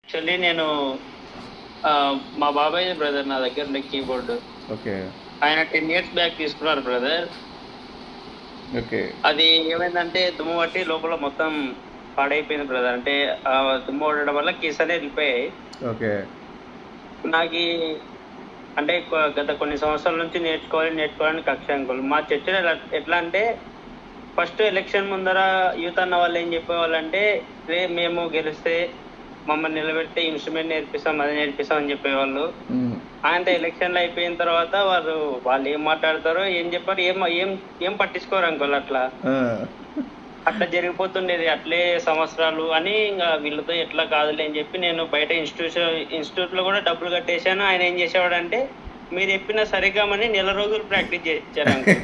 Actually నేను మా బాబాయ్ బ్రదర్ నా దగ్గర ఉండే కీబోర్డ్. ఓకే. ఆయన 10 years బ్యాక్ తీసుకున్నారు బ్రదర్. ఓకే. అది ఏమైందంటే దుమ్ము పట్టి లోపల మొత్తం పాడైపోయింది బ్రదర్. అంటే దుమ్ము పడడం వల్ల కీస్ అనేది వెళ్ళిపోయాయి. ఓకే. నాకు అంటే గత కొన్ని సంవత్సరాల నుంచి నేర్చుకోవాలని కక్ష అంకుల్. మా చర్చలో ఎట్లా అంటే ఫస్ట్ ఎలక్షన్ ముందర యూత్ అన్న వాళ్ళు ఏం చెప్పేవాళ్ళంటే మేము గెలిస్తే మమ్మల్ని నిలబెడితే ఇన్స్ట్రుమెంట్ నేర్పిస్తాం అది నేర్పిస్తాం అని చెప్పేవాళ్ళు. అంటే ఎలక్షన్లు అయిపోయిన తర్వాత వాళ్ళు ఏం మాట్లాడతారో ఏం చెప్పారు ఏం పట్టించుకోరు అంకుల్. అట్లా జరిగిపోతుండేది అట్లే సంవత్సరాలు అని. ఇంకా వీళ్ళతో ఎట్లా కాదులే అని చెప్పి నేను బయట ఇన్స్టిట్యూట్ లో కూడా డబ్బులు కట్టేశాను. ఆయన ఏం చేసేవాడంటే మీరు చెప్పిన సరిగ్గామని 1 నెల రోజులు ప్రాక్టీస్ చేయించారు అంకుల్.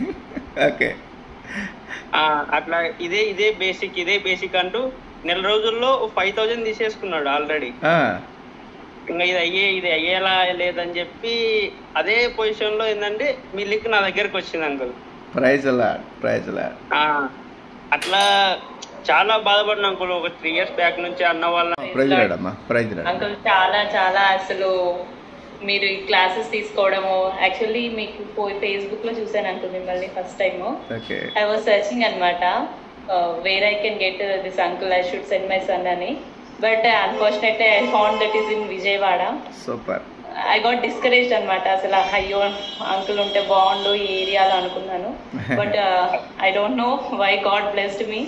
అట్లా ఇదే బేసిక్ అంటూ 1 నెల రోజుల్లో 5,000 తీసేసుకున్నాడు ఆల్రెడీ. ఇంకా ఇది అయ్యేలా లేదని చెప్పి అదే పొజిషన్ లో ఏంటంటే మీ లింక్ నా దగ్గరకు వచ్చింది అంకుల్. అట్లా చాలా బాధపడిన అంకుల్. ఒక 3 years బ్యాక్ నుంచి అన్న వాళ్ళ అంకుల్ చాలా చాలా అసలు మీరు ఈ క్లాసెస్ తీసుకోవడము. యాక్చువల్లీ మీకు ఫేస్బుక్ లో చూసాను అంకుల్ మిమ్మల్ని first time. I was searching అనమాట where I can get this uncle, I should send my son అని. But unfortunately I found that is in Vijayawada. Super. I got discouraged అనమాట. అసలు అయ్యో అంకుల్ ఉంటే బాగుండు ఈ ఏరియాలో అనుకున్నాను. But I don't know why God blessed me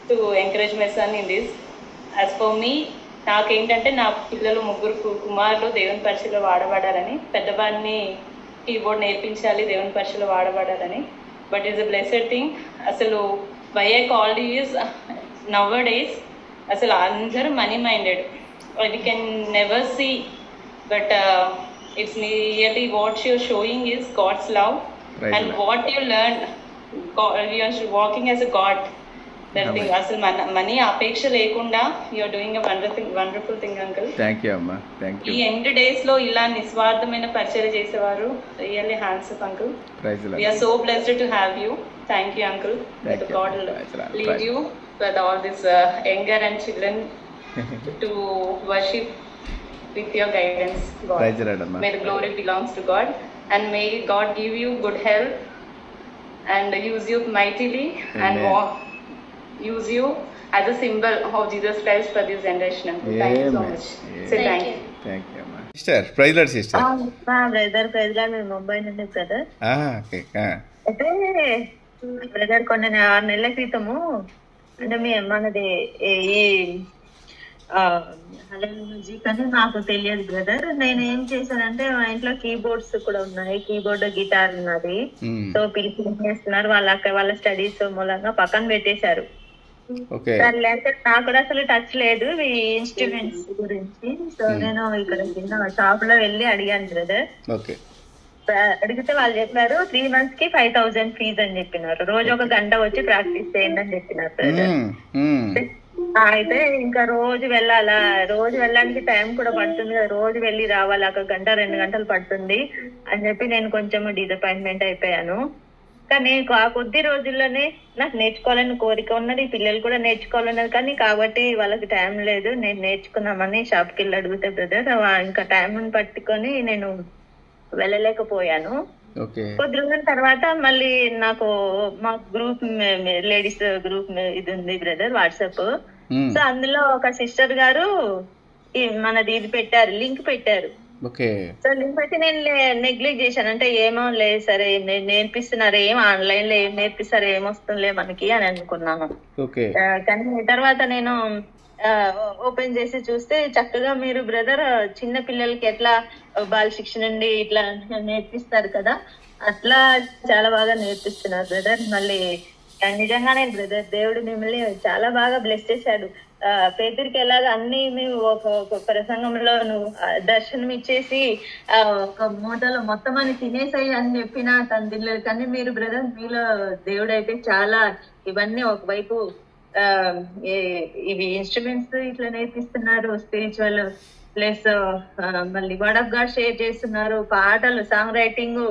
to encourage my son in this. As for me నాకేంటంటే నా పిల్లలు 3 కుమారులు దేవుని పరిచయలో వాడబడాలని, పెద్దవాడిని కీబోర్డ్ నేర్పించాలి దేవుని పరిచయలో వాడబడాలని. But is a blessed thing. అసలు why I called is nowadays అసలు అందరూ money minded. We can never see but it's really what you're showing is God's love. Praise and what you learn, you are walking as a God. That thing asal money apeksha lekunda you are doing a wonderful thing uncle. Thank you amma, thank you. Ee end days lo ila niswardhamaina పరిచర్య చేసేవారు. Really hands up uncle. Praise the Lord. We are so blessed to have you. Thank you uncle. Thank you. God lead you with all this younger and children to worship with your guidance, God. May the glory belongs to God, and may God give you good health and use you mightily. Amen. And use you as a symbol of Jesus Christ for this generation. Thank you so much. Say thank you. Thank you amma. Sister, praise Lord sister. Brother praise Lord. మేము ముంబై నుండి brother. Okay. అయితే brother కొన్ని 6 నెలల క్రితము అంటే మనది ఈ hello music అని నాకు తెలియదు బ్రదర్. నేను ఏం చేశానంటే మా ఇంట్లో కీబోర్డ్స్ కూడా ఉన్నాయి, కీబోర్డ్ గిటార్ ఉన్నది. సో పిలిచి చేస్తున్నారు వాళ్ళ స్టడీస్ మూలంగా పక్కన పెట్టేశారు. నాకు కూడా అసలు టచ్ లేదు ఈ ఇన్స్ట్రుమెంట్స్ గురించి. సో నేను ఇక్కడ చిన్న షాప్ లో వెళ్ళి అడిగాను బ్రదర్. అడిగితే వాళ్ళు చెప్పారు 3 months కి 5,000 ఫీజ్ అని చెప్పినారు. రోజు 1 గంట వచ్చి ప్రాక్టీస్ చేయండి అని చెప్పినారు బ్రదర్. అయితే ఇంకా రోజు వెళ్ళాలా, రోజు వెళ్ళడానికి టైం కూడా పడుతుంది కదా, రోజు వెళ్ళి రావాలి, 1 గంట 2 గంటలు పడుతుంది అని చెప్పి నేను కొంచెం డిసప్పాయింట్మెంట్ అయిపోయాను. కానీ ఆ కొద్ది రోజుల్లోనే నాకు నేర్చుకోవాలని కోరిక ఉన్నది, పిల్లలు కూడా నేర్చుకోవాలన్నది. కానీ కాబట్టి వాళ్ళకి టైం లేదు. నేను నేర్చుకుందామని షాప్కి వెళ్ళి అడిగితే బ్రదర్ ఇంకా టైం పట్టుకొని నేను వెళ్ళలేకపోయాను. కొద్ది రోజుల తర్వాత మళ్ళీ నాకు మా గ్రూప్ లేడీస్ గ్రూప్ ఇది ఉంది బ్రదర్ వాట్సాప్. సో అందులో ఒక సిస్టర్ గారు మనది ఇది పెట్టారు, లింక్ పెట్టారు. సో లింక్ పెట్టి నేను నెగ్లెక్ట్ చేశాను. అంటే ఏమో లేదు సరే నేర్పిస్తున్నారు, ఏం ఆన్లైన్ లో ఏం నేర్పిస్తారు, ఏమొస్తుందిలే మనకి అని అనుకున్నాను. కానీ తర్వాత నేను ఓపెన్ చేసి చూస్తే చక్కగా మీరు బ్రదర్ చిన్న పిల్లలకి ఎట్లా బాల శిక్షణ నుండి ఇట్లా నేర్పిస్తారు కదా, అట్లా చాలా బాగా నేర్పిస్తున్నారు బ్రదర్. మళ్ళీ నిజంగానే బ్రదర్ దేవుడు మిమ్మల్ని చాలా బాగా బ్లెస్ చేశాడు. పేదరికి ఎలాగ అన్ని మేము ఒక ప్రసంగంలో నువ్వు దర్శనం ఇచ్చేసి ఒక మూటలో మొత్తం అని తినేసాయి అని చెప్పినా తండ్రి. కానీ మీరు బ్రదర్ మీలో దేవుడు అయితే చాలా ఇవన్నీ ఒకవైపు ఇవి ఇన్స్ట్రుమెంట్స్ ఇట్లా నేర్పిస్తున్నారు, స్పిరిచువల్ ప్లస్ మళ్ళీ వర్డ్ ఆఫ్ గాడ్ షేర్ చేస్తున్నారు, పాటలు, సాంగ్ రైటింగ్.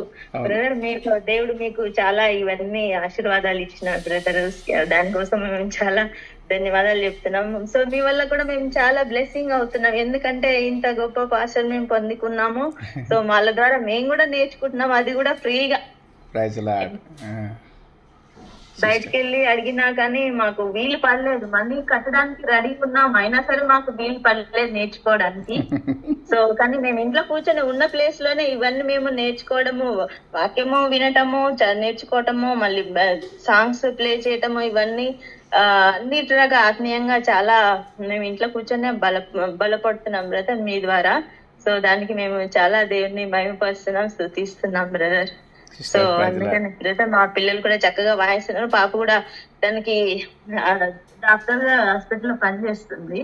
బ్రదర్ మీకు దేవుడు మీకు చాలా ఇవన్నీ ఆశీర్వాదాలు ఇచ్చినారు బ్రదర్. దానికోసం మేము చాలా ధన్యవాదాలు చెప్తున్నాం. సో మీ వల్ల కూడా మేము చాలా బ్లెస్సింగ్ అవుతున్నాం, ఎందుకంటే ఇంత గొప్ప పాస్టర్ మేము పొందుకున్నాము. సో వాళ్ళ ద్వారా మేము కూడా నేర్చుకుంటున్నాం, అది కూడా ఫ్రీగా. Praise Lord. బయటకు వెళ్ళి అడిగినా కానీ మాకు వీలు పడలేదు, మనీ కట్టడానికి రెడీ ఉన్నాం, అయినా సరే మాకు వీలు పడలేదు నేర్చుకోవడానికి. సో కానీ మేము ఇంట్లో కూర్చొని ఉన్న ప్లేస్ లోనే ఇవన్నీ మేము నేర్చుకోవడము, వాక్యము వినటము, నేర్చుకోవటము, మళ్ళీ సాంగ్స్ ప్లే చేయటము, ఇవన్నీ అన్నిటిలాగా ఆత్మీయంగా చాలా మేము ఇంట్లో కూర్చొని బలపడుతున్నాం బ్రదర్ మీ ద్వారా. సో దానికి మేము చాలా దేవుడిని మహిమపరుస్తున్నాం, స్తుతిస్తున్నాం బ్రదర్. సో అందుకని బ్రదర్ మా పిల్లలు కూడా చక్కగా వాయిస్తున్నారు. పాప కూడా తనకి డాక్టర్ హాస్పిటల్ పనిచేస్తుంది,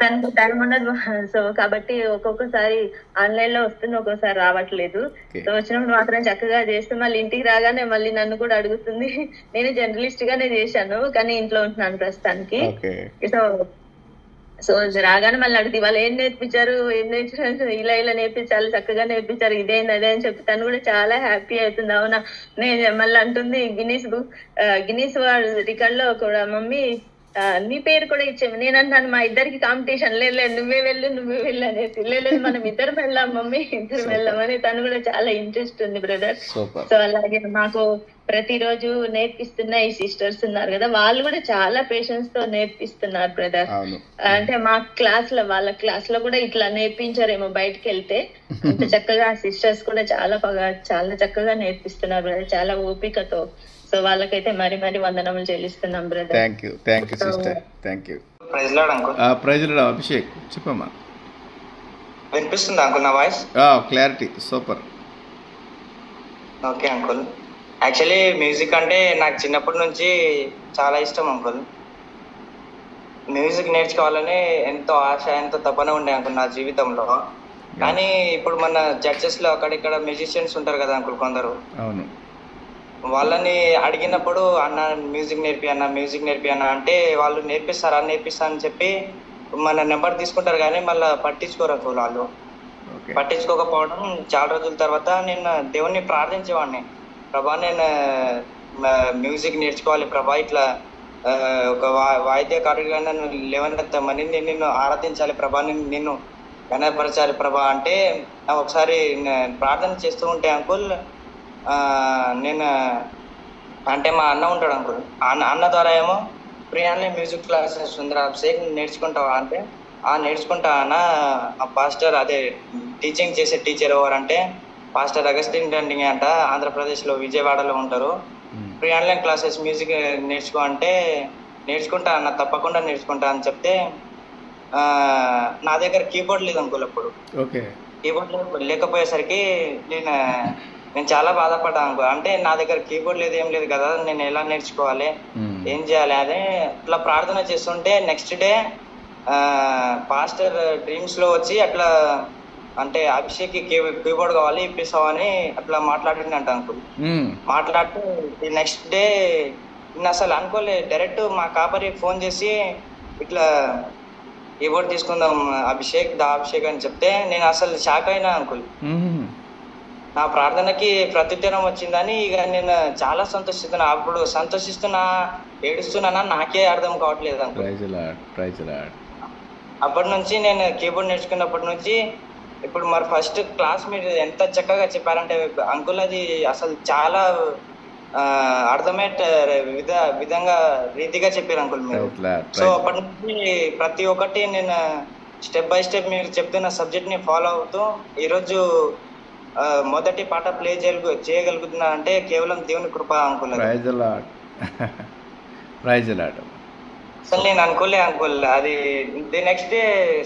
తనకి టైం ఉండదు. సో కాబట్టి ఒక్కొక్కసారి ఆన్లైన్ లో వస్తుంది, ఒక్కొక్కసారి రావట్లేదు. సో వచ్చినప్పుడు మాత్రం చక్కగా చేస్తే మళ్ళీ ఇంటికి రాగానే మళ్ళీ నన్ను కూడా అడుగుతుంది. నేను జర్నలిస్ట్ గానే చేశాను కానీ ఇంట్లో ఉంటున్నాను ప్రస్తుతానికి. సో రాగానే మళ్ళీ అడుగుతుంది, వాళ్ళు ఏం నేర్పించారు, ఇలా ఇలా నేర్పించాలి, చక్కగా నేర్పించారు, ఇదేంది అదే అని చెప్పి తను కూడా చాలా హ్యాపీ అవుతుంది. అవునా, నేను మళ్ళీ అంటుంది గిన్నీస్ వరల్డ్ రికార్డ్ లో కూడా మమ్మీ నీ పేరు కూడా ఇచ్చాము. నేను అంటాను మా ఇద్దరికి కాంపిటీషన్, లేదు నువ్వే వెళ్ళు అనేసి, లేదు మనం ఇద్దరం వెళ్ళాం మమ్మీ, ఇద్దరం వెళ్ళామని తను కూడా చాలా ఇంట్రెస్ట్ ఉంది బ్రదర్. సో అలాగే మాకు ప్రతిరోజు నేర్పిస్తున్న ఈ సిస్టర్స్ ఉన్నారు కదా, వాళ్ళు కూడా చాలా పేషెన్స్ తో నేర్పిస్తున్నారు బ్రదర్. అంటే మా క్లాస్ లో వాళ్ళ క్లాస్ లో కూడా ఇట్లా నేర్పించారేమో బయటకు వెళ్తే, అంత చక్కగా సిస్టర్స్ కూడా చాలా చక్కగా నేర్పిస్తున్నారు బ్రదర్, చాలా ఓపికతో. సో వాళ్ళకైతే మరి వందనములు చెల్లిస్తున్నాం brother. Thank you sister, thank you. Praise Lord uncle. Praise Lord Abhishek, చెప్పమ్మా. వినిపిస్తుందా అంకుల్ నా voice? Clarity super. Okay uncle, actually music అంటే నాకు చిన్నప్పటి నుంచి చాలా ఇష్టం అంకుల్. మ్యూజిక్ నేర్చుకోవాలని ఎంతో ఆశ, ఎంతో తపన ఉండే అంకుల్ నా జీవితంలో. కానీ ఇప్పుడు మన చర్చెస్ లో అక్కడిక్కడ మ్యూజిషియన్స్ ఉంటారు కదా అంకుల్ కొందరు, అవును, వాళ్ళని అడిగినప్పుడు అన్న మ్యూజిక్ నేర్పి అన్న అంటే వాళ్ళు నేర్పిస్తా అని చెప్పి మన నెంబర్ తీసుకుంటారు కానీ మళ్ళీ పట్టించుకోరు అంకుల్. వాళ్ళు పట్టించుకోకపోవడం చాలా రోజుల తర్వాత నేను దేవుణ్ణి ప్రార్థించేవాడిని, ప్రభా నేను మ్యూజిక్ నేర్చుకోవాలి ప్రభా, ఇట్లా ఒక వాయిద్యకారుడిగా నన్ను లేవనెత్తమని, నేను నిన్ను ఆరాధించాలి ప్రభా, నిన్ను గణపరచాలి ప్రభా అంటే ఒకసారి ప్రార్థన చేస్తూ ఉంటే అంకుల్, నేను అంటే మా అన్న ఉంటాడు అంకుల్, అన్న ద్వారా ఏమో ప్రియాన్లే మ్యూజిక్ క్లాసెస్ ఉందిరా అభిషేక్ నేర్చుకుంటావా అంటే, నేర్చుకుంటా అన్న. ఆ పాస్టర్ అదే టీచింగ్ చేసే టీచర్ ఎవరంటే పాస్టర్ అగస్టిన్ డండింగ్ అంట, ఆంధ్రప్రదేశ్లో విజయవాడలో ఉంటారు. ప్రియాన్లైన్ క్లాసెస్ మ్యూజిక్ నేర్చుకో అంటే, నేర్చుకుంటా అన్న, తప్పకుండా నేర్చుకుంటా అని చెప్తే, నా దగ్గర కీబోర్డ్ లేదు అంకుల్ అప్పుడు. కీబోర్డ్ లేకపోయేసరికి నేను చాలా బాధపడ్డాను. అంటే నా దగ్గర కీబోర్డ్ లేదు, ఏం లేదు కదా, నేను ఎలా నేర్చుకోవాలి, ఏం చేయాలి అని అట్లా ప్రార్థన చేస్తుంటే నెక్స్ట్ డే పాస్టర్ డ్రీమ్స్ లో వచ్చి అట్లా అంటే అభిషేక్ కీబోర్డ్ కావాలి ఇప్పిస్తావని అట్లా మాట్లాడిందంట అంకుల్. మాట్లాడుతూ నెక్స్ట్ డే నేను అసలు అనుకోలే, డైరెక్ట్ మా కాపరి ఫోన్ చేసి ఇట్లా కీబోర్డ్ తీసుకుందాం అభిషేక్ అని చెప్తే నేను అసలు షాక్ అయినా అంకుల్. నా ప్రార్థనకి ప్రత్యుత్తరం వచ్చిందని ఇక నేను చాలా సంతోషిస్తున్నా. అప్పుడు సంతోషిస్తున్నా ఏడుస్తున్నానా నాకే అర్థం కావట్లేదు అంకుల్. అప్పటి నుంచి నేను కీబోర్డ్ నేర్చుకున్నప్పటి నుంచి ఇప్పుడు మరి ఫస్ట్ క్లాస్ మీరు ఎంత చక్కగా చెప్పారంటే అంకుల్, అది అసలు చాలా అర్థమయ్యే విధంగా రీతిగా చెప్పారు అంకుల్ మీరు. సో అప్పటి నుంచి ప్రతి ఒక్కటి నేను స్టెప్ బై స్టెప్ మీరు చెప్తున్న సబ్జెక్ట్ ని ఫాలో అవుతూ ఈరోజు మొదటి పాట ప్లే చేయగలుగుతున్నా అంటే కేవలం దేవుని కృప అంకుల్. అసలు నేను అనుకోలే అంకుల్. అది నెక్స్ట్ డే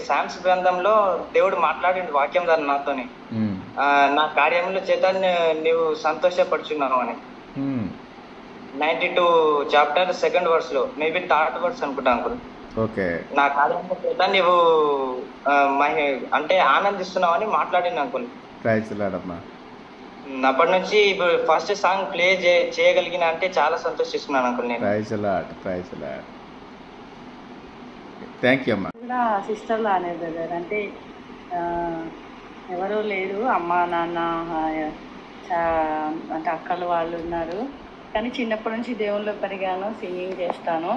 సామ్స్ గ్రంథంలో దేవుడు మాట్లాడిండు వాక్యం దాన్ని నాతోని, నా కార్యంలో చేత నీవు సంతోషపడుచున్నావు అని. 92 చాప్టర్ 2nd verse లో, మేబీ 3rd verse అనుకుంటా అంకుల్. నా కార్యంలో చేత నీవు అంటే ఆనందిస్తున్నావు అని మాట్లాడింది అంకుల్. అప్పటి నుంచి ఇప్పుడు ఫస్ట్ సాంగ్ ప్లే చేయగలిగిన అంటే చాలా సంతోషిస్తున్నాను అంకుల్ నేను. సిస్టర్ లానే బ్రదర్, అంటే ఎవరూ లేరు, అమ్మ నాన్న అంటే అక్కలు వాళ్ళు ఉన్నారు. కానీ చిన్నప్పటి నుంచి దేవుళ్ళు పెరిగాను, సింగింగ్ చేస్తాను.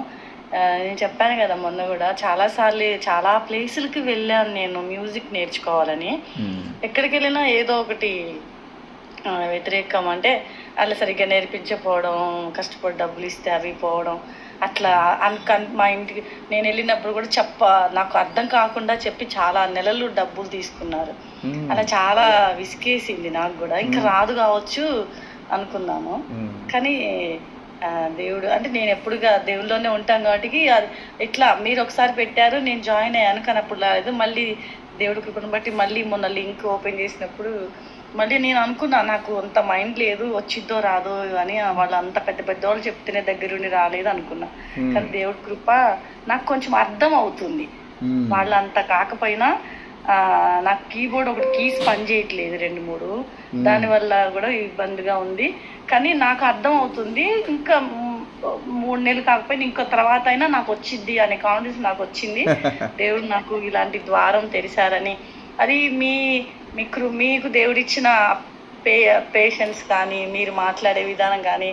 నేను చెప్పాను కదా మొన్న కూడా చాలాసార్లు చాలా ప్లేసులకి వెళ్ళాను నేను మ్యూజిక్ నేర్చుకోవాలని. ఎక్కడికి వెళ్ళినా ఏదో ఒకటి వ్యతిరేకం, అంటే అలా సరిగ్గా నేర్పించకపోవడం, కష్టపడి డబ్బులు ఇస్తే అవి పోవడం, అట్లా మా ఇంటికి నేను వెళ్ళినప్పుడు కూడా నాకు అర్థం కాకుండా చెప్పి చాలా నెలలు డబ్బులు తీసుకున్నారు. అలా చాలా విసిగేసింది నాకు కూడా. ఇంకా రాదు కావచ్చు అనుకున్నాను. కానీ దేవుడు అంటే నేను ఎప్పుడుగా దేవుళ్ళలోనే ఉంటాను కాబట్టి ఇట్లా మీరు ఒకసారి పెట్టారు, నేను జాయిన్ అయ్యాను. కానీ అప్పుడు రాలేదు. మళ్ళీ దేవుడి కృపను బట్టి మళ్ళీ మొన్న లింక్ ఓపెన్ చేసినప్పుడు మళ్ళీ నేను అనుకున్నా నాకు అంత మైండ్ లేదు, వచ్చిద్దో రాదో అని. వాళ్ళు అంత పెద్ద పెద్ద వాళ్ళు చెప్తేనే దగ్గరుండి రాలేదు అనుకున్నా. కానీ దేవుడి కృప నాకు కొంచెం అర్థం అవుతుంది. వాళ్ళు అంత కాకపోయినా నాకు కీబోర్డ్ ఒకటి కీస్ పని చేయట్లేదు 2-3, దానివల్ల కూడా ఇబ్బందిగా ఉంది. కానీ నాకు అర్థం అవుతుంది. ఇంకా 3 నెలలు కాకపోయినా ఇంకో తర్వాత అయినా నాకు వచ్చింది అనే కాన్ఫిడెన్స్ నాకు వచ్చింది. దేవుడు నాకు ఇలాంటి ద్వారం తెరిచారని. అది మీకు దేవుడిచ్చిన పేషెన్స్ కానీ, మీరు మాట్లాడే విధానం కానీ,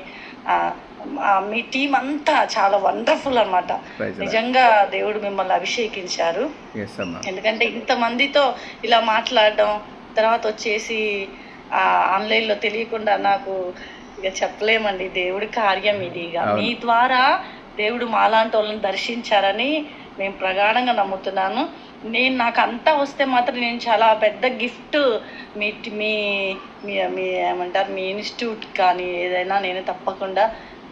మీ టీం అంతా చాలా వండర్ఫుల్ అన్నమాట. నిజంగా దేవుడు మిమ్మల్ని అభిషేకించారు. ఎందుకంటే ఇంతమందితో ఇలా మాట్లాడడం, తర్వాత వచ్చేసి ఆన్లైన్లో తెలియకుండా నాకు ఇక చెప్పలేమండి. దేవుడి కార్యం ఇది. ఇక మీ ద్వారా దేవుడు మాలాంటి వాళ్ళని దర్శించారని మేము ప్రగాఢంగా నమ్ముతున్నాను. నాకు అంతా వస్తే మాత్రం నేను చాలా పెద్ద గిఫ్ట్ మీ ఏమంటారు మీ ఇన్స్టిట్యూట్ కానీ ఏదైనా నేను తప్పకుండా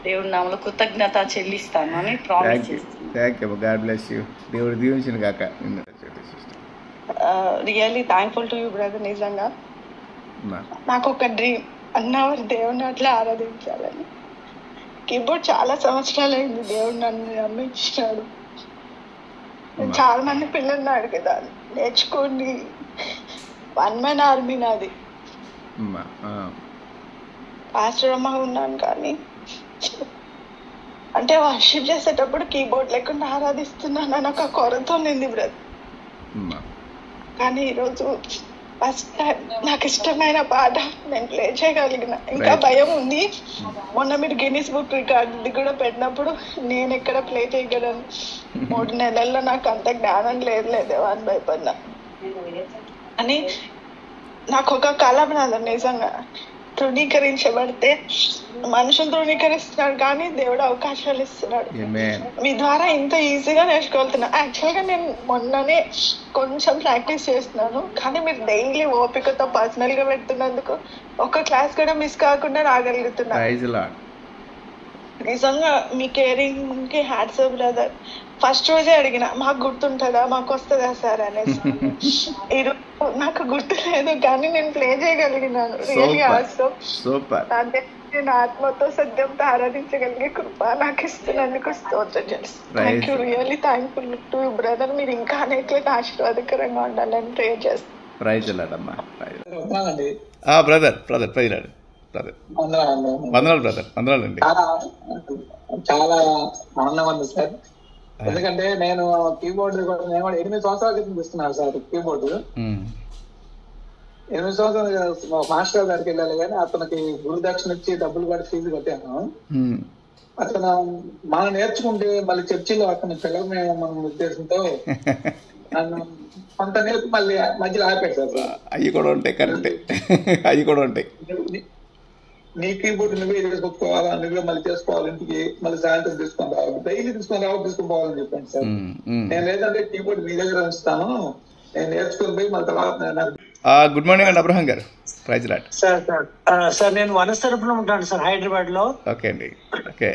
దేవుడి నామములో కృతజ్ఞత చెల్లిస్తాను అని ప్రామిస్ చేస్తున్నాను. Really thankful to you brother. నిజంగా నాకు ఒక డ్రీమ్, అన్నవారి దేవుడిని అట్లా ఆరాధించాలని. కీబోర్డ్ చాలా సంవత్సరాలు అయింది దేవుడు నన్ను నమ్మించినాడు. చాలా మంది పిల్లల్ని అడిగేదాన్ని నేర్చుకోండి, 1 man army నాది. పాస్టర్ అమ్మ ఉన్నాను కానీ అంటే వర్షిప్ చేసేటప్పుడు కీబోర్డ్ లేకుండా ఆరాధిస్తున్నాను అని ఒక కొరత ఉంది బ్రదర్. కానీ ఈరోజు ఫస్ట్ టైం నాకు ఇష్టమైన పాట నేను ప్లే చేయగలిగిన. ఇంకా భయం ఉంది. మొన్న మీరు గిన్నిస్ బుక్ రికార్డు కూడా పెట్టినప్పుడు నేను ఎక్కడ ప్లే చేయగలను. 3 నెలల్లో నాకు అంత జ్ఞానం లేదు అని భయపడ్డా. అని నాకు ఒక కళ బ్రదర్. నిజంగా తృణీకరించబడితే మనుషులు తృణీకరిస్తున్నాడు కానీ దేవుడు అవకాశాలు ఇస్తున్నాడు. మీ ద్వారా ఇంత ఈజీగా నేర్చుకోగలుగుతున్నా. యాక్చువల్గా నేను మొన్ననే కొంచెం ప్రాక్టీస్ చేస్తున్నాను, కానీ మీరు డైలీ ఓపికతో పర్సనల్ గా పెడుతున్నందుకు ఒక క్లాస్ కూడా మిస్ కాకుండా రాగలుగుతున్నా. నిజంగా మీ కేరింగ్ కి హ్యాట్స్ ఆఫ్ బ్రదర్. ఫస్ట్ రోజే అడిగిన మాకు గుర్తుంటుందా, మాకు వస్తుందా సార్ అనేసి. ఈరోజు నాకు గుర్తు లేదు కానీ నేను ప్లే చేయగలిగినాను. Really awesome. అంటే నేను ఆత్మతో సత్యంతో ఆరాధించగలిగే కృప నాకు ఇస్తున్నందుకు స్తోత్రం చేస్తాను. Thank you, really thankful to brother. మీరు ఇంకా అనేక ఆశీర్వాదకరంగా ఉండాలని ప్రేయర్ చేస్తాను. చాలా ఆనందం ఉంది సార్. ఎందుకంటే నేను కీబోర్డ్ కూడా 8 సంవత్సరాల క్రితం తీసుకున్నాను సార్ కీబోర్డు. 8 సంవత్సరాలు మాస్టర్ గారికి వెళ్ళాలి కానీ అతనికి గురుదక్షిణ ఇచ్చి డబ్బులు కూడా ఫీజు కట్టాను. అతను మనం నేర్చుకుంటే మళ్ళీ చర్చిలో అతని పిల్లలు మన ఉద్దేశంతో నన్ను కొంత నేర్పి మళ్ళీ మధ్యలో ఆపాడు సార్. అవి కూడా ఉంటాయి, కరెక్టే. అవి కూడా ఉంటాయి. నీ కీబోర్డ్ నువ్వే చేసుకోవాలా, నువ్వే మళ్ళీ చేసుకోవాలి, ఇంటికి మళ్ళీ సాయంత్రం తీసుకొని రావాలి, డైలీ తీసుకొని పోవాలని చెప్పాను సార్. నేను లేదంటే కీబోర్డ్ మీ దగ్గర ఉంచుతాను, నేను నేర్చుకుని పోయి మళ్ళీ తర్వాత. గుడ్ మార్నింగ్ అండి అబ్రహం గారు. Praise Lord. సార్ నేను వనస్థలిపురం ఉంటాను సార్, హైదరాబాద్ లో. ఓకే అండి. ఓకే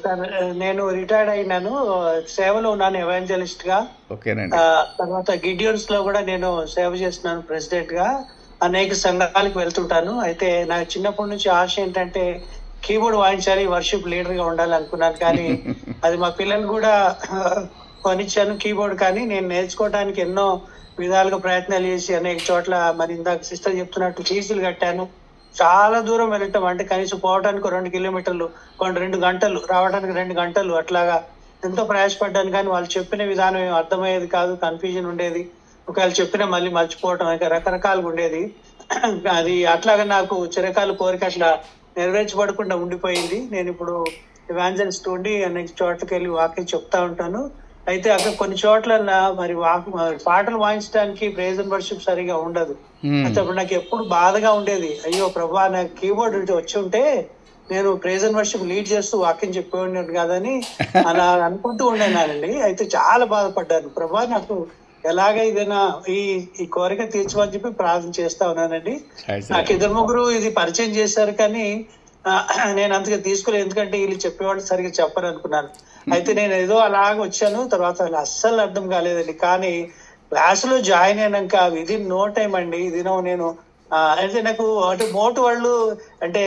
సార్ నేను రిటైర్డ్ అయినాను, సేవలో ఉన్నాను ఎవాంజలిస్ట్ గా. తర్వాత గిడియోన్స్ లో కూడా నేను సేవ చేస్తున్నాను ప్రెసిడెంట్ గా. అనేక సంఘాలకు వెళ్తుంటాను. అయితే నాకు చిన్నప్పటి నుంచి ఆశ ఏంటంటే కీబోర్డ్ వాయించాలి, వర్షిప్ లీడర్ గా ఉండాలి అనుకున్నాను. కానీ అది మా పిల్లలు కూడా కొనిచ్చాను కీబోర్డ్. కానీ నేను నేర్చుకోవడానికి ఎన్నో విధాలుగా ప్రయత్నాలు చేసి అనేక చోట్ల మరి ఇందాక సిస్టర్ చెప్తున్నట్టు ఫీజులు కట్టాను. చాలా దూరం వెళ్ళటం, అంటే కనీసం పోవడానికి 2 కిలోమీటర్లు, 2 గంటలు, రావడానికి 2 గంటలు, అట్లాగా ఎంతో ప్రయాసపడ్డాను. కానీ వాళ్ళు చెప్పిన విధానం ఏం అర్థమయ్యేది కాదు, కన్ఫ్యూజన్ ఉండేది. ఒకవేళ చెప్పినా మళ్ళీ మర్చిపోవటం, ఇంకా రకరకాలుగా ఉండేది. అది అట్లాగా నాకు చిరకాల కోరిక అట్లా నెరవేర్చబడకుండా ఉండిపోయింది. నేను ఇప్పుడు ఎవాంజలిస్ట్ ఉండి అనేక చోట్లకి వెళ్ళి వాక్యం చెప్తా ఉంటాను. అయితే అక్కడ కొన్ని చోట్ల మరి పాటలు వాయించడానికి ప్రైజ్ అండ్ వర్షిప్ సరిగా ఉండదు. అయితే అప్పుడు నాకు ఎప్పుడు బాధగా ఉండేది, అయ్యో ప్రభా నాకు కీబోర్డ్ వచ్చి ఉంటే నేను ప్రైజ్ అండ్ వర్షిప్ లీడ్ చేస్తూ వాక్యం చెప్పేవాడిని కాదని అలా అనుకుంటూ ఉండేనానండి. అయితే చాలా బాధపడ్డాను, ప్రభా నాకు ఎలాగ ఇదైనా ఈ కోరిక తీర్చమని చెప్పి ప్రార్థన చేస్తా ఉన్నానండి. నాకు 2-3 ఇది పరిచయం చేశారు, కానీ నేను అంతగా తీసుకోలేదు, ఎందుకంటే వీళ్ళు చెప్పేవాళ్ళు సరిగ్గా చెప్పరు అనుకున్నాను. అయితే నేను ఏదో అలాగ వచ్చాను, తర్వాత అస్సలు అర్థం కాలేదండి. కానీ క్లాసులో జాయిన్ అయినాక విదిన్ నో టైం అండి, నేను అయితే నాకు అంటే మోటు వాళ్ళు అంటే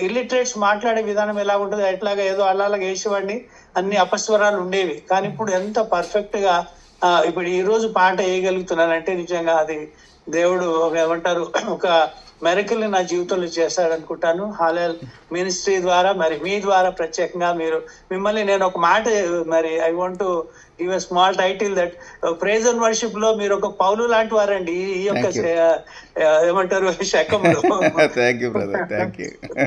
ఇల్లిటరేట్స్ మాట్లాడే విధానం ఎలా ఉంటుంది ఎట్లాగా ఏదో అలాగా వేసేవాడిని, అన్ని అపస్వరాలు ఉండేవి. కానీ ఇప్పుడు ఎంత పర్ఫెక్ట్ గా ఇప్పుడు ఈ రోజు పాట వేయగలుగుతున్నానంటే నిజంగా అది దేవుడు ఏమంటారు ఒక మెరకల్ నా జీవితంలో చేశాడు అనుకుంటాను. హాలెల్ మినిస్ట్రీ ద్వారా మరి మీ ద్వారా ప్రత్యేకంగా మిమ్మల్ని నేను ఒక మాట మరి I want to give a small title that praise and worship లో మీరు ఒక పౌలు లాంటి వారండి ఈ యొక్క ఏమంటారు శకంలో.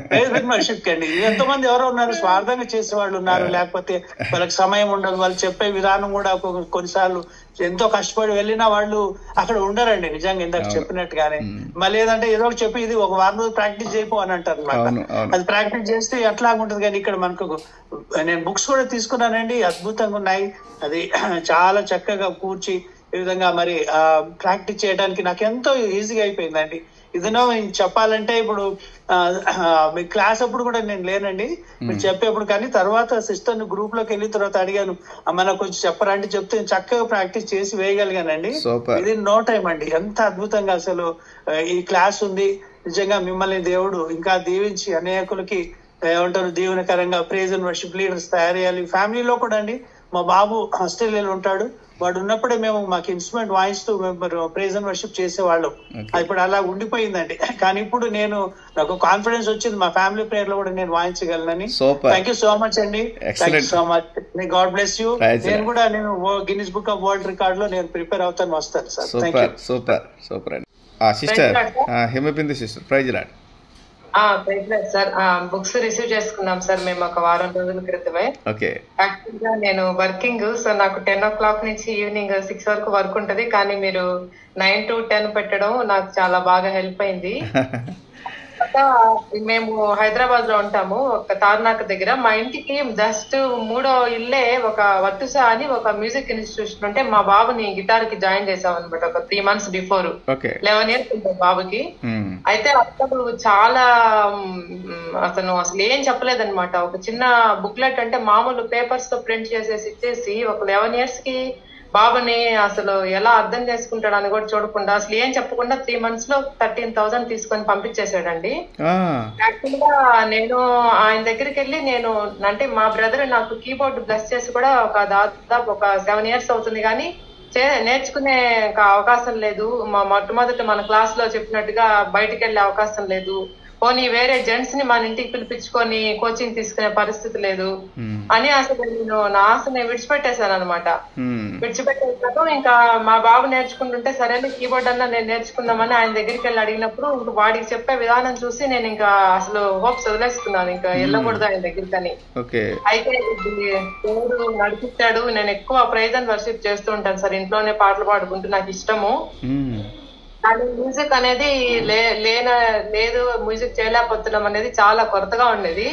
ప్రైజ్ అండ్ వర్షిప్ అండి. ఎంతో మంది ఎవరో ఉన్నారు స్వార్థంగా చేసే వాళ్ళు ఉన్నారు, లేకపోతే వాళ్ళకి సమయం ఉండదు, వాళ్ళు చెప్పే విధానం కూడా కొన్నిసార్లు ఎంతో కష్టపడి వెళ్ళినా వాళ్ళు అక్కడ ఉండరండి నిజంగా ఇందాక చెప్పినట్టుగానే. మళ్ళీ ఏదంటే ఏదో ఒకటి చెప్పి ఇది ఒక వారం రోజు ప్రాక్టీస్ చేయపో అని అంటారు అనమాట. అది ప్రాక్టీస్ చేస్తే ఎట్లాగా ఉంటుంది. కానీ ఇక్కడ మనకు నేను బుక్స్ కూడా తీసుకున్నానండి, అద్భుతంగా ఉన్నాయి. అది చాలా చక్కగా కూర్చి ఈ విధంగా మరి ప్రాక్టీస్ చేయడానికి నాకు ఎంతో ఈజీగా అయిపోయిందండి. ఇదనో చెప్పాలంటే ఇప్పుడు మీ క్లాస్ అప్పుడు కూడా నేను లేనండి, మీరు చెప్పేప్పుడు. కానీ తర్వాత సిస్టర్ గ్రూప్ లోకి వెళ్ళిన తర్వాత అడిగాను, మనకు కొంచెం చెప్పరా అంటే చెప్తే చక్కగా ప్రాక్టీస్ చేసి వేయగలిగానండి. ఇది నో టైం అండి. ఎంత అద్భుతంగా అసలు ఈ క్లాస్ ఉంది. నిజంగా మిమ్మల్ని దేవుడు ఇంకా దీవించి అనేకులకి ఏమంటారు దీవెనకరంగా ప్రైజ్ అండ్ వర్షిప్ లీడర్స్ తయారు చేయాలి. ఫ్యామిలీలో కూడా అండి, మా బాబు ఆస్ట్రేలియాలో ఉంటాడు, వాడు ఉన్నప్పుడే మేము మాకు ఇన్స్ట్రుమెంట్ వాయిస్తూ ప్రైజ్ అండ్ వర్షిప్ చేసేవాళ్ళం. ఇప్పుడు అలా ఉండిపోయిందండి. కానీ ఇప్పుడు నాకు కాన్ఫిడెన్స్ వచ్చింది, మా ఫ్యామిలీ ప్రేయర్ లో కూడా నేను వాయించగలనని. థ్యాంక్ యూ సో మచ్ అండి, thank you so much. God bless you. నేను కూడా Guinness book of world record లో నేను ప్రిపేర్ అవుతాను, వస్తాను sir. Thank you. Super super అండి. Sister Himabindu sister praise Lord. Sir books receive చేసుకున్నాం సార్ మేము ఒక వారం రోజుల క్రితమే. యాక్చువల్ గా నేను వర్కింగ్, సో నాకు 10 o'clock నుంచి ఈవినింగ్ 6 వరకు వర్క్ ఉంటది. కానీ మీరు 9 to 10 పెట్టడం నాకు చాలా బాగా హెల్ప్ అయింది. మేము హైదరాబాద్ లో ఉంటాము, ఒక తార్నాక దగ్గర. మా ఇంటికి జస్ట్ 3వ ఇల్లే ఒక వత్తుస అని ఒక మ్యూజిక్ ఇన్స్టిట్యూషన్ ఉంటే మా బాబుని గిటార్ కి జాయిన్ చేసాం అనమాట ఒక 3 months బిఫోర్. 11 years ఉంటుంది బాబుకి. అయితే అప్పుడు చాలా అతను అసలు ఏం చెప్పలేదనమాట. ఒక చిన్న బుక్లెట్ అంటే మామూలు పేపర్స్ తో ప్రింట్ చేసేసి ఇచ్చేసి ఒక 11 years కి బాబుని అసలు ఎలా అర్థం చేసుకుంటాడు అని కూడా చూడకుండా అసలు ఏం చెప్పకుండా 3 months లో 13,000 తీసుకొని పంపించేసాడండి. యాక్చువల్ గా నేను ఆయన దగ్గరికి వెళ్ళి అంటే మా బ్రదర్ నాకు కీబోర్డ్ బ్లెస్ చేసి కూడా దాదాపు ఒక 7 years అవుతుంది, కానీ నేర్చుకునే అవకాశం లేదు. మొట్టమొదట మన క్లాస్ లో చెప్పినట్టుగా బయటకు వెళ్లే అవకాశం లేదు. పోనీ వేరే జెంట్స్ ని మన ఇంటికి పిలిపించుకొని కోచింగ్ తీసుకునే పరిస్థితి లేదు అని అసలు నేను నా ఆశని విడిచిపెట్టేశాను అనమాట. విడిచిపెట్టేసాను. ఇంకా మా బాబు నేర్చుకుంటుంటే సరే కీబోర్డ్ అన్నా నేను నేర్చుకుందామని ఆయన దగ్గరికి వెళ్ళి అడిగినప్పుడు వాడికి చెప్పే విధానం చూసి నేను ఇంకా అసలు హోప్స్ వదిలేసుకున్నాను, ఇంకా వెళ్ళకూడదు ఆయన దగ్గరికి అని. అయితే దేవుడు నడిపించాడు. నేను ఎక్కువ ప్రైజ్ అండ్ వర్షిప్ చేస్తూ ఉంటాను సార్, ఇంట్లోనే పాటలు పాడుకుంటూ నాకు ఇష్టము. కానీ మ్యూజిక్ అనేది లేదు, మ్యూజిక్ చేయలేకపోతున్నాం అనేది చాలా కొరతగా ఉండేది.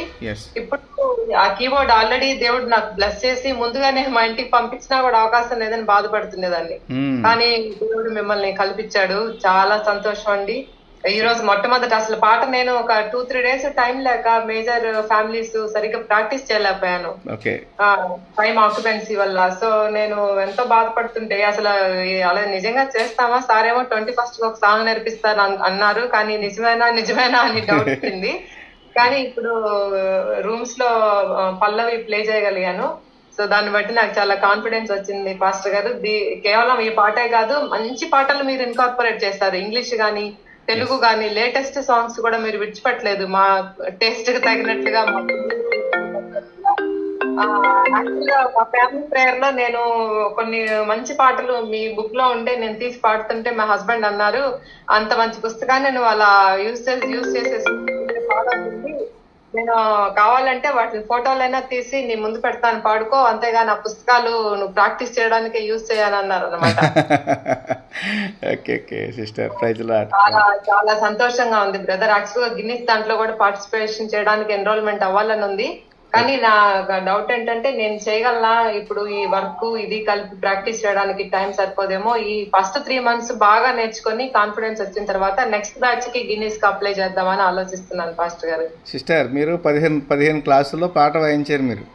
ఇప్పుడు ఆ కీబోర్డ్ ఆల్రెడీ దేవుడు నాకు బ్లెస్ చేసి ముందుగానే మా ఇంటికి పంపించినా కూడా అవకాశం లేదని బాధపడుతుండేదాన్ని. కానీ దేవుడు మిమ్మల్ని కల్పించాడు, చాలా సంతోషం అండి. ఈ రోజు మొట్టమొదటి అసలు పాట నేను ఒక 2-3 days టైం లేక మేజర్ ఫ్యామిలీస్ సరిగ్గా ప్రాక్టీస్ చేయలేకపోయాను టైం ఆక్యుపెన్సీ వల్ల. సో నేను ఎంతో బాధపడుతుంటే అసలు అలా నిజంగా చేస్తామా, సారేమో 21st ఒక సాంగ్ నేర్పిస్తారు అన్నారు, కానీ నిజమేనా అని డౌట్ వచ్చింది. కానీ ఇప్పుడు రూమ్స్ లో పల్లవి ప్లే చేయగలిగాను. సో దాన్ని బట్టి నాకు చాలా కాన్ఫిడెన్స్ వచ్చింది. పాస్టర్ గారు కేవలం ఈ పాటే కాదు, మంచి పాటలు మీరు ఇన్కార్పొరేట్ చేస్తారు, ఇంగ్లీష్ గానీ తెలుగు గానీ లేటెస్ట్ సాంగ్స్ కూడా మీరు విడిచిపెట్టలేదు మా టేస్ట్ కి తగినట్లుగా. యాక్చువల్గా మా ఫ్యామిలీ ప్రేయర్ లో నేను కొన్ని మంచి పాటలు మీ బుక్ లో ఉంటే నేను తీసి పాడుతుంటే మా హస్బెండ్ అన్నారు, అంత మంచి పుస్తకాన్ని నువ్వు అలా యూజ్ చేసేసి నేను కావాలంటే వాటి ఫోటోలైనా తీసి నీ ముందు పెడతాను, పాడుకో, అంతేగాని ఆ పుస్తకాలు నువ్వు ప్రాక్టీస్ చేయడానికి యూజ్ చేయాలన్నారు అనమాట. చాలా చాలా సంతోషంగా ఉంది బ్రదర్. యాక్చువల్ గా గిన్నిస్ దాంట్లో కూడా పార్టిసిపేషన్ చేయడానికి ఎన్రోల్మెంట్ అవ్వాలని ఉంది. కానీ నా డౌట్ ఏంటంటే నేను చేయగలనా ఇప్పుడు ఈ వర్క్ ఇది కలిపి ప్రాక్టీస్ చేయడానికి టైం సరిపోదేమో. ఈ ఫస్ట్ 3 months బాగా నేర్చుకొని కాన్ఫిడెన్స్ వచ్చిన తర్వాత నెక్స్ట్ బ్యాచ్ కి గిన్నీస్ కి అప్లై చేద్దామని ఆలోచిస్తున్నాను పాస్టర్ గారు. సిస్టర్ మీరు 15 క్లాసుల్లో పాట వాయించారు మీరు.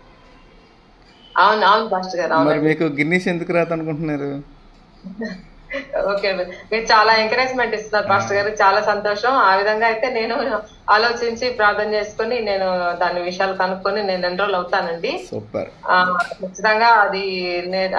అవును అవును పాస్టర్ గారు. మరి మీకు గిన్నీస్ ఎందుకు రాదు అనుకుంటున్నారు? ఓకే, మీరు చాలా ఎంకరేజ్మెంట్ ఇస్తున్నారు పాస్టర్ గారు, చాలా సంతోషం. ఆ విధంగా అయితే నేను ఆలోచించి ప్రార్థన చేసుకుని నేను దాని విషయాలు కనుక్కొని నేను ఎన్రోల్ అవుతానండి. ఖచ్చితంగా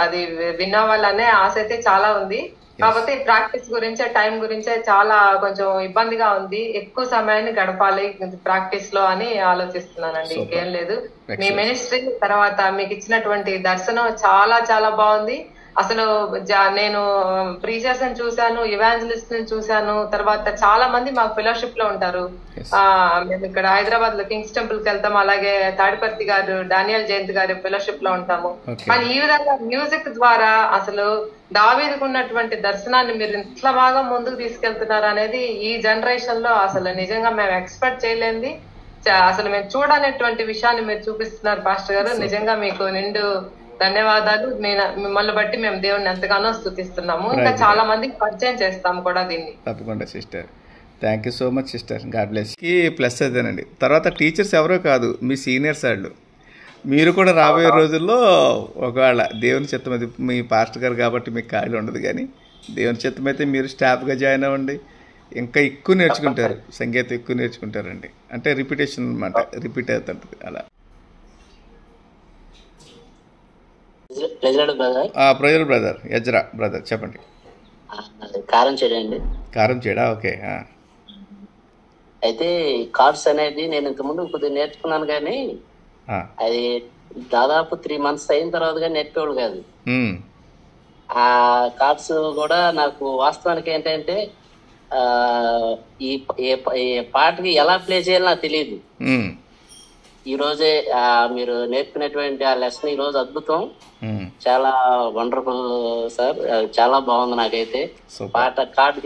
అది విన్నవాళ్ళనే ఆశ అయితే చాలా ఉంది. కాకపోతే ప్రాక్టీస్ గురించే టైం గురించే చాలా కొంచెం ఇబ్బందిగా ఉంది. ఎక్కువ సమయాన్ని గడపాలి ప్రాక్టీస్ లో అని ఆలోచిస్తున్నానండి, ఇంకేం లేదు. మీ మినిస్ట్రీ తర్వాత మీకు ఇచ్చినటువంటి దర్శనం చాలా చాలా బాగుంది. అసలు నేను ప్రీచర్స్ ని చూశాను, ఇవాంజలిస్ట్ ని చూశాను. తర్వాత చాలా మంది మాకు ఫెలోషిప్ లో ఉంటారు. మేము ఇక్కడ హైదరాబాద్ లో కింగ్స్ టెంపుల్ కి వెళ్తాము, అలాగే తాడిపర్తి గారు డానియల్ జయంత్ గారి ఫెలోషిప్ లో ఉంటాము. కానీ ఈ విధంగా మ్యూజిక్ ద్వారా అసలు దావీదుకు ఉన్నటువంటి దర్శనాన్ని మీరు ఇంత బాగా ముందుకు తీసుకెళ్తున్నారు అనేది ఈ జనరేషన్ లో అసలు నిజంగా మేము ఎక్స్పెక్ట్ చేయలేంది. అసలు మేము చూడనేటువంటి విషయాన్ని మీరు చూపిస్తున్నారు పాస్టర్ గారు. నిజంగా మీకు నిండు ధన్యవాదాలు. మిమ్మల్ని బట్టి మేము దేవుడిని ఎంతగానో స్తుతిస్తున్నాము. ఇంకా చాలా మందికి పరిచయం చేస్తాము కూడా దీన్ని. తప్పకుండా sister, thank you so much sister, God bless. కి ప్లస్ అదేనండి. తర్వాత టీచర్స్ ఎవరో కాదు, మీ సీనియర్స్ వాళ్ళు. మీరు కూడా రాబోయే రోజుల్లో ఒకవేళ దేవుని చిత్తం, అది మీ పాస్టర్ గారు కాబట్టి మీకు ఖాళీ ఉండదు, కానీ దేవుని చిత్తం అయితే మీరు స్టాఫ్గా జాయిన్ అవ్వండి. ఇంకా ఎక్కువ నేర్చుకుంటారు, సంగీతం ఎక్కువ నేర్చుకుంటారండి. అంటే రిపిటేషన్ అనమాట, రిపీట్ అవుతుంటుంది అలా. ప్రజలు బ్రదర్, యజ్రా బ్రదర్, చెప్పండి. కారం చేయడండి. కారం చేయడా? ఓకే. అయితే కార్డ్స్ అనేది నేను ఇంతకుముందు కొద్దిగా నేర్చుకున్నాను, కానీ అది దాదాపు 3 months అయిన తర్వాత కానీ నేర్పేవాడు కాదు. ఆ కార్డ్స్ కూడా నాకు వాస్తవానికి ఏంటంటే ఈ పాటకి ఎలా ప్లే చేయాలో నాకు తెలియదు. ఈ రోజే మీరు నేర్పినటువంటి ఆ లెసన్ ఈ రోజు అద్భుతం, చాలా వండర్ఫుల్ సార్, చాలా బాగుంది. నాకైతే పాట కార్డ్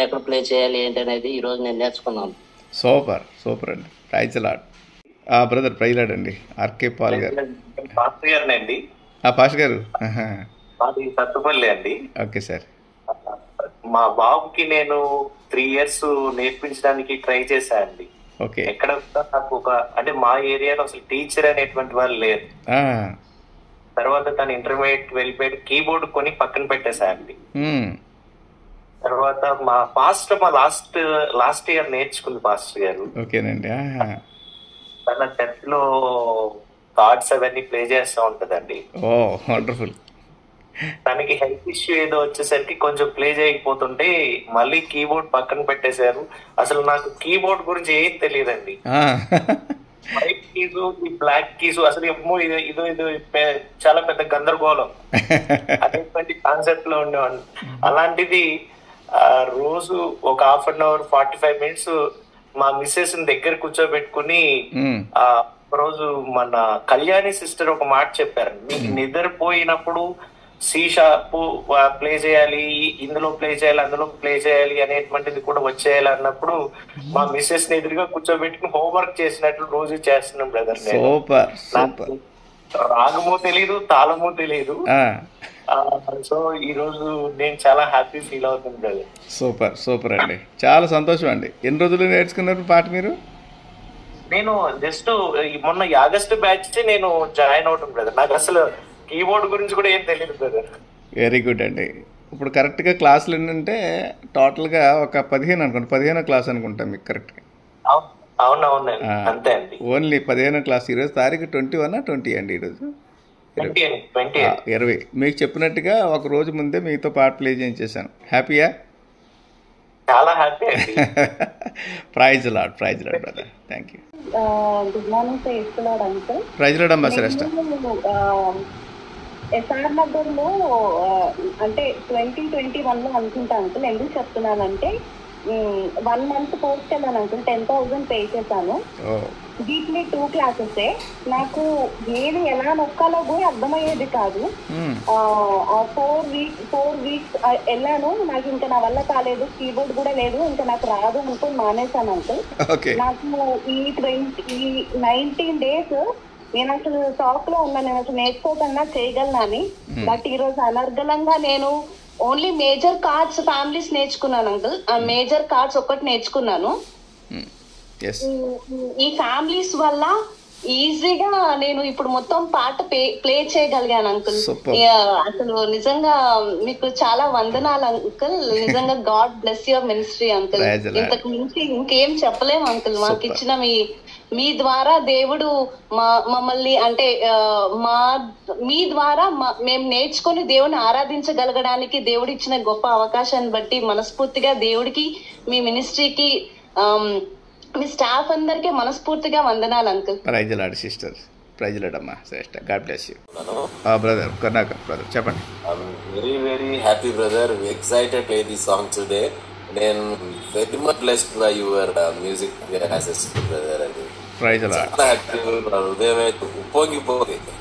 ఎక్కడ ప్లే చేయాలి ఏంటి అనేది ఈ రోజు నేను నేర్చుకున్నాను. సూపర్ సూపర్ అండి. Praise Lord. Brother praise Lord అండి. ఆర్కే పాల్ గారు. పాస్టర్ గారు అండి. పాస్టర్ గారు సత్తుపల్లి అండి. Okay sir. మా బాబుకి నేను 3 years నేర్పించడానికి ట్రై చేశాను అండి. ఎక్కడ నాకు అంటే మా ఏరియాలో అసలు టీచర్ అనేటువంటి వాళ్ళు లేరు. తర్వాత తను ఇంటర్మీడియట్ వెళ్ళిపోయి కీబోర్డ్ కొని పక్కన పెట్టేశాయండి. తర్వాత మా పాస్టర్ లాస్ట్ ఇయర్ నేర్చుకుంది పాస్టర్ గారు. ఓకేనండి. తన 10th లో కార్డ్స్ అవన్నీ ప్లే చేస్తూ ఉంటదండి. ఓ వండర్ఫుల్. తనకి హెల్త్ ఇష్యూ ఏదో వచ్చేసరికి కొంచెం ప్లే చేయకపోతుంటే మళ్ళీ కీబోర్డ్ పక్కన పెట్టేశారు. అసలు నాకు కీబోర్డ్ గురించి ఏం తెలియదండి. వైట్ కీస్, ఈ బ్లాక్ కీస్, అసలు ఇదో చాలా పెద్ద గందరగోళం అనేటువంటి కాన్సెప్ట్ లో ఉండేవాడిని. అలాంటిది రోజు ఒక 1/2 hour 45 minutes మా మిస్సెస్ దగ్గర కూర్చోబెట్టుకుని రోజు మన కళ్యాణి సిస్టర్ ఒక మాట చెప్పారు, మీకు నిద్రపోయినప్పుడు సి షార్ప్ ప్లే చేయాలి, ఇందులో ప్లే చేయాలి, అందులో ప్లే చేయాలి అనేటువంటిది కూడా వచ్చేయాలి అన్నప్పుడు మా మిస్సెస్ ని ఎదురుగా కూర్చోబెట్టుకుని హోంవర్క్ చేసినట్లు రోజు చేస్తున్నాం బ్రదర్. రాగము తెలీదు, తాళము తెలీదు. సో ఈ రోజు నేను చాలా హ్యాపీ ఫీల్ అవుతుంది బ్రదర్. సూపర్ సూపర్ అండి, చాలా సంతోషం అండి. ఎన్ని రోజులు నేర్చుకున్నారు పాట మీరు? నేను జస్ట్ మొన్న ఆగస్ట్ బ్యాచ్ నేను జాయిన్ అవటం బ్రదర్. నాకు అసలు కీబోర్డ్ గురించి కూడా ఏం తెలియదు బ్రదర్. వెరీ గుడ్ అండి. ఇప్పుడు కరెక్ట్గా క్లాసులు ఏంటంటే టోటల్గా ఒక 15 అనుకోండి, 15వ క్లాస్ అనుకుంటా మీకు కరెక్ట్గా. అవునవును అంతే అండి. ఓన్లీ 15వ క్లాస్. ఈరోజు తారీఖు 21 20 అండి. ఈరోజు 20. మీకు చెప్పినట్టుగా ఒక రోజు ముందే మీతో పాట ప్లే చేయించేసాను. హ్యాపీయా? చాలా హ్యాపీ అండి. Praise Lord, praise Lord brother. Thank you. Good morning sir. ఇస్తున్నాడు అంకుల్. ప్రైజ్ లార్డ్ అమ్మా. శ్రేష్ఠ. ఎస్ఆర్ నగర్ లో అంటే 2021 లో అనుకుంటా అంకుల్. ఎందుకు చెప్తున్నానంటే 1 month కోర్స్కి వెళ్ళాను అంకుల్. 10,000 పే చేశాను. Weekly 2 classes. నాకు ఏది ఎలా నొక్కాలో కూడా అర్థమయ్యేది కాదు. 4 weeks వెళ్ళాను. నాకు ఇంకా నా వల్ల కాలేదు, కీబోర్డ్ కూడా లేదు, ఇంకా నాకు రాదు అనుకుని మానేశాను అంకుల్. నాకు ఈ 19 days నేను అసలు షాక్ లో ఉన్నాను, నేను అసలు నేర్చుకోకుండా చేయగలనా అని. బట్ ఈ రోజు అనర్గళంగా నేను ఓన్లీ మేజర్ కార్డ్స్ ఫ్యామిలీస్ నేర్చుకున్నాను అంకుల్. ఆ మేజర్ కార్డ్స్ ఒక్కటి నేర్చుకున్నాను. ఈ ఫ్యామిలీస్ వల్ల ఈజీగా నేను ఇప్పుడు మొత్తం పాట ప్లే చేయగలిగాను అంకుల్. అసలు నిజంగా మీకు చాలా వందనాలు అంకుల్. నిజంగా God bless your ministry uncle. ఇంతకు మించి ఇంకేం చెప్పలేము అంకుల్. మాకు ఇచ్చిన మీ ద్వారా దేవుడు మమ్మల్ని అంటే మీ ద్వారా మేము నేర్చుకుని దేవుని ఆరాధించగలగడానికి దేవుడు ఇచ్చిన గొప్ప అవకాశాన్ని బట్టి మనస్ఫూర్తిగా దేవుడికి, మీ మినిస్ట్రీకి, మీ స్టాఫ్ అందరికీ మనస్ఫూర్తిగా వందనాలు uncle. Praise lord sister, praise lord అమ్మా Shreshtha. God bless you brother. Karnakar brother చెప్పండి. Very very happy brother, excited play the song today. నేను very much blessed by your music assistant brother. అది ప్రైజ్ లార్డ్. చాలా happy, హృదయం అయితే ఉప్పొంగిపోయింది.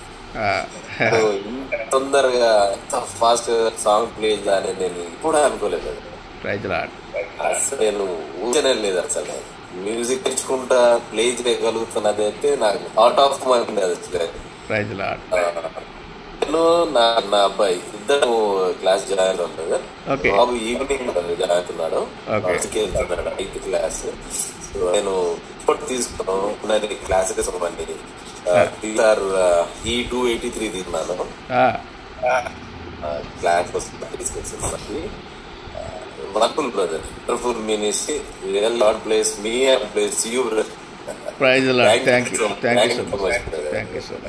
తొందరగా ఎంత fast song play చేయాలని నేను ఇప్పుడు అనుకోలేదు. Praise Lord. అసలు నేను ఊచనే లేదు. అసలు మ్యూజిక్ తెచ్చుకుంటా ప్లే చేయగలుగుతున్నది అయితే నాకు out of mind. Praise Lord. నేను నా అబ్బాయి ఇద్దరు క్లాస్ జాయిన్ అవుతుంది. బాబు ఈవినింగ్ జాయిన్ అవుతున్నాడు, వెళ్తున్నాడు 8th class. సో నేను ఇప్పుడు తీసుకున్నాను క్లాస్ సంబంధి E283 తీసుకున్నాను. క్లాస్ తీసుకొచ్చి wonderful brother, wonderful ministry. Real Lord bless me and bless you brother. Praise Lord. Thank you so much.